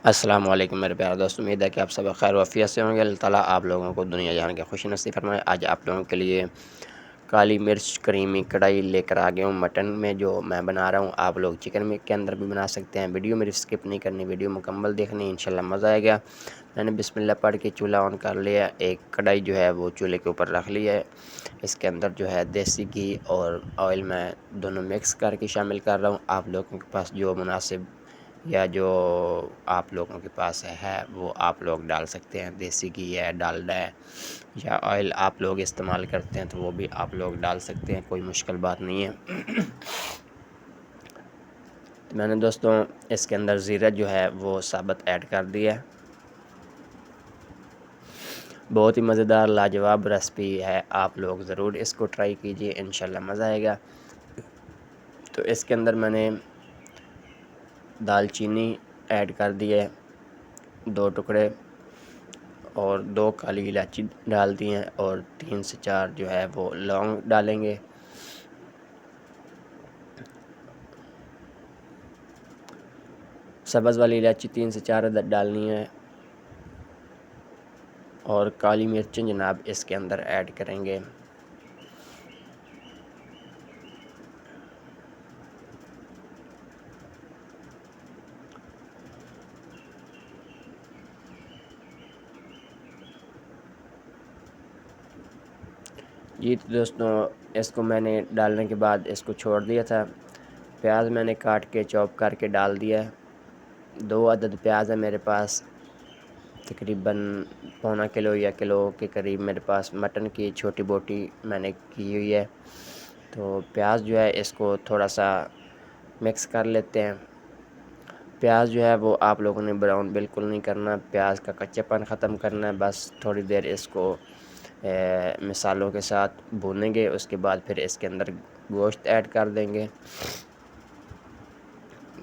अस्सलाम वालेकुम मेरे प्यारे दोस्तों, उम्मीद है कि आप सब खैर वाफियत से होंगे। अल्लाह ताला आप लोगों को दुनिया जहान की खुशी नसीब फरमाए। आज आप लोगों के लिए काली मिर्च करीमी कढ़ाई लेकर आ गया हूँ। मटन में जो मैं बना रहा हूँ, आप लोग चिकन में के अंदर भी बना सकते हैं। वीडियो मेरी स्किप नहीं करनी, वीडियो मुकम्मल देखनी, इंशाल्लाह मज़ा आएगा। मैंने बिस्मिल्लाह पढ़ के चूल्हा ऑन कर लिया। एक कढ़ाई जो है वो चूल्हे के ऊपर रख ली है। इसके अंदर जो है देसी घी और ऑयल मैं दोनों मिक्स करके शामिल कर रहा हूँ। आप लोगों के पास जो मुनासिब या जो आप लोगों के पास है वो आप लोग डाल सकते हैं। देसी घी है, डालडा है या ऑयल आप लोग इस्तेमाल करते हैं तो वो भी आप लोग डाल सकते हैं, कोई मुश्किल बात नहीं है। तो मैंने दोस्तों इसके अंदर ज़ीरा जो है वो साबुत ऐड कर दिया है। बहुत ही मज़ेदार लाजवाब रेसिपी है, आप लोग ज़रूर इसको ट्राई कीजिए, इंशाल्लाह मज़ा आएगा। तो इसके अंदर मैंने दालचीनी ऐड कर दिया है, 2 टुकड़े, और 2 काली इलायची डाल दी हैं, और 3 से 4 जो है वो लौंग डालेंगे। सब्ज़ वाली इलायची 3 से 4 अदद डालनी है, और काली मिर्चें जनाब इसके अंदर ऐड करेंगे। जी तो दोस्तों इसको मैंने डालने के बाद इसको छोड़ दिया था। प्याज मैंने काट के चॉप करके डाल दिया है। 2 अदद प्याज है मेरे पास, तकरीबन पौना किलो या किलो के करीब मेरे पास मटन की छोटी बोटी मैंने की हुई है। तो प्याज जो है इसको थोड़ा सा मिक्स कर लेते हैं। प्याज जो है वो आप लोगों ने ब्राउन बिल्कुल नहीं करना, प्याज का कच्चापन ख़त्म करना है। बस थोड़ी देर इसको मसालों के साथ भूनेंगे, उसके बाद फिर इसके अंदर गोश्त ऐड कर देंगे।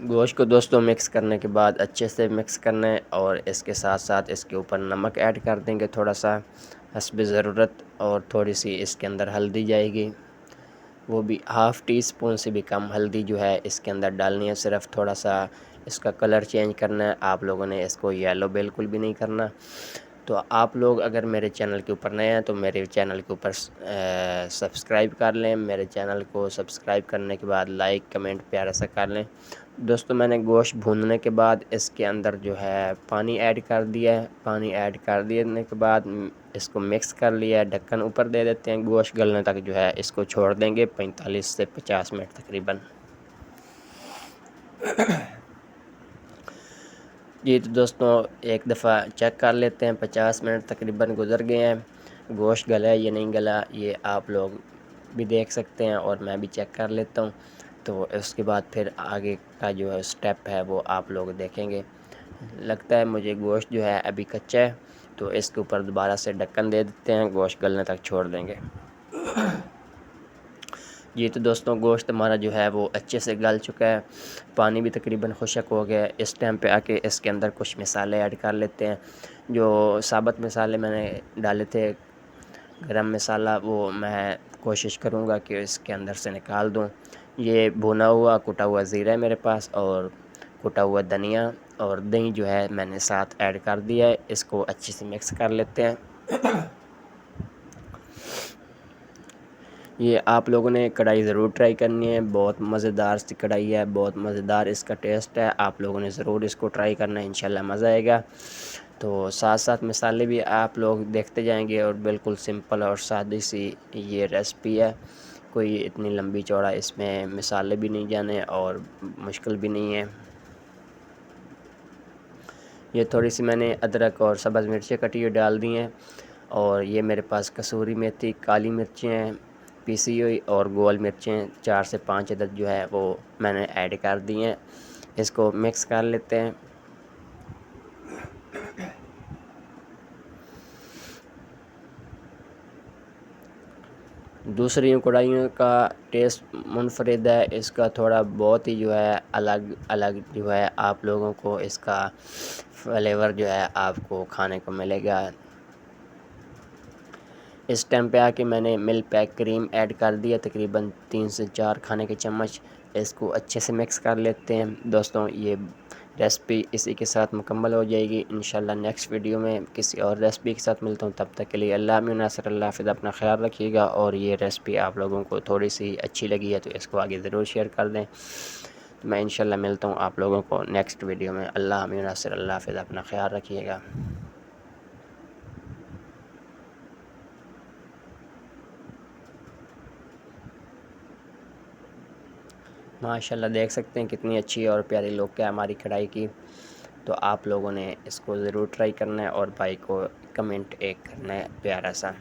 गोश्त को दोस्तों मिक्स करने के बाद अच्छे से मिक्स करना है, और इसके साथ साथ इसके ऊपर नमक ऐड कर देंगे थोड़ा सा हस्ब ज़रूरत, और थोड़ी सी इसके अंदर हल्दी जाएगी, वो भी हाफ़ टी स्पून से भी कम हल्दी जो है इसके अंदर डालनी है। सिर्फ थोड़ा सा इसका कलर चेंज करना है, आप लोगों ने इसको येलो बिल्कुल भी नहीं करना। तो आप लोग अगर मेरे चैनल के ऊपर नए हैं तो मेरे चैनल के ऊपर सब्सक्राइब कर लें। मेरे चैनल को सब्सक्राइब करने के बाद लाइक कमेंट प्यारा सा कर लें। दोस्तों मैंने गोश्त भूनने के बाद इसके अंदर जो है पानी ऐड कर दिया है। पानी ऐड कर देने के बाद इसको मिक्स कर लिया है। ढक्कन ऊपर दे देते हैं, गोश्त गलने तक जो है इसको छोड़ देंगे 45 से 50 मिनट तकरीबन। जी तो दोस्तों एक दफ़ा चेक कर लेते हैं, 50 मिनट तकरीबन गुज़र गए हैं। गोश्त गला है या नहीं गला ये आप लोग भी देख सकते हैं, और मैं भी चेक कर लेता हूँ। तो उसके बाद फिर आगे का जो है स्टेप है वो आप लोग देखेंगे। लगता है मुझे गोश्त जो है अभी कच्चा है, तो इसके ऊपर दोबारा से ढक्कन दे देते हैं, गोश्त गलने तक छोड़ देंगे। जी तो दोस्तों गोश्त हमारा जो है वो अच्छे से गल चुका है, पानी भी तकरीबन खुश्क हो गया है। इस टाइम पे आके इसके अंदर कुछ मसाले ऐड कर लेते हैं। जो साबुत मसाले मैंने डाले थे, गरम मसाला, वो मैं कोशिश करूँगा कि इसके अंदर से निकाल दूँ। ये भुना हुआ कुटा हुआ ज़ीरा है मेरे पास, और कुटा हुआ धनिया और दही जो है मैंने साथ ऐड कर दिया है। इसको अच्छे से मिक्स कर लेते हैं। ये आप लोगों ने कढ़ाई ज़रूर ट्राई करनी है, बहुत मज़ेदार सी कढ़ाई है, बहुत मज़ेदार इसका टेस्ट है। आप लोगों ने ज़रूर इसको ट्राई करना है, इंशाल्लाह मज़ा आएगा। तो साथ साथ मसाले भी आप लोग देखते जाएंगे, और बिल्कुल सिंपल और सादी सी ये रेसिपी है। कोई इतनी लंबी चौड़ा इसमें मसाले भी नहीं जाने और मुश्किल भी नहीं है। ये थोड़ी सी मैंने अदरक और सब्ज़ मिर्चें कटी हुई डाल दी हैं, और ये मेरे पास कसूरी मेथी, काली मिर्चें हैं पीसी हुई, और गोल मिर्चें 4 से 5 अदद जो है वो मैंने ऐड कर दी हैं। इसको मिक्स कर लेते हैं। दूसरी कढ़ाइयों का टेस्ट मुनफरिद है, इसका थोड़ा बहुत ही जो है अलग अलग जो है आप लोगों को इसका फ्लेवर जो है आपको खाने को मिलेगा। इस टाइम पे आके मैंने मिल्क पैक क्रीम ऐड कर दिया, तकरीबन 3 से 4 खाने के चम्मच। इसको अच्छे से मिक्स कर लेते हैं। दोस्तों ये रेसिपी इसी के साथ मुकम्मल हो जाएगी। इंशाल्लाह नेक्स्ट वीडियो में किसी और रेसिपी के साथ मिलता हूँ। तब तक के लिए अल्लाह में नासर, अल्लाह हाफ़िज़, अपना ख्याल रखिएगा। और ये रेसिपी आप लोगों को थोड़ी सी अच्छी लगी है तो इसको आगे ज़रूर शेयर कर दें। तो मैं इंशाल्लाह मिलता हूँ आप लोगों को नेक्स्ट वीडियो में। अल्लाह में नासर, अल्लाह हाफ़िज़, अपना ख्याल रखिएगा। माशाल्लाह देख सकते हैं कितनी अच्छी और प्यारी लुक है हमारी कढ़ाई की। तो आप लोगों ने इसको ज़रूर ट्राई करना है और भाई को कमेंट एक करना है प्यारा सा।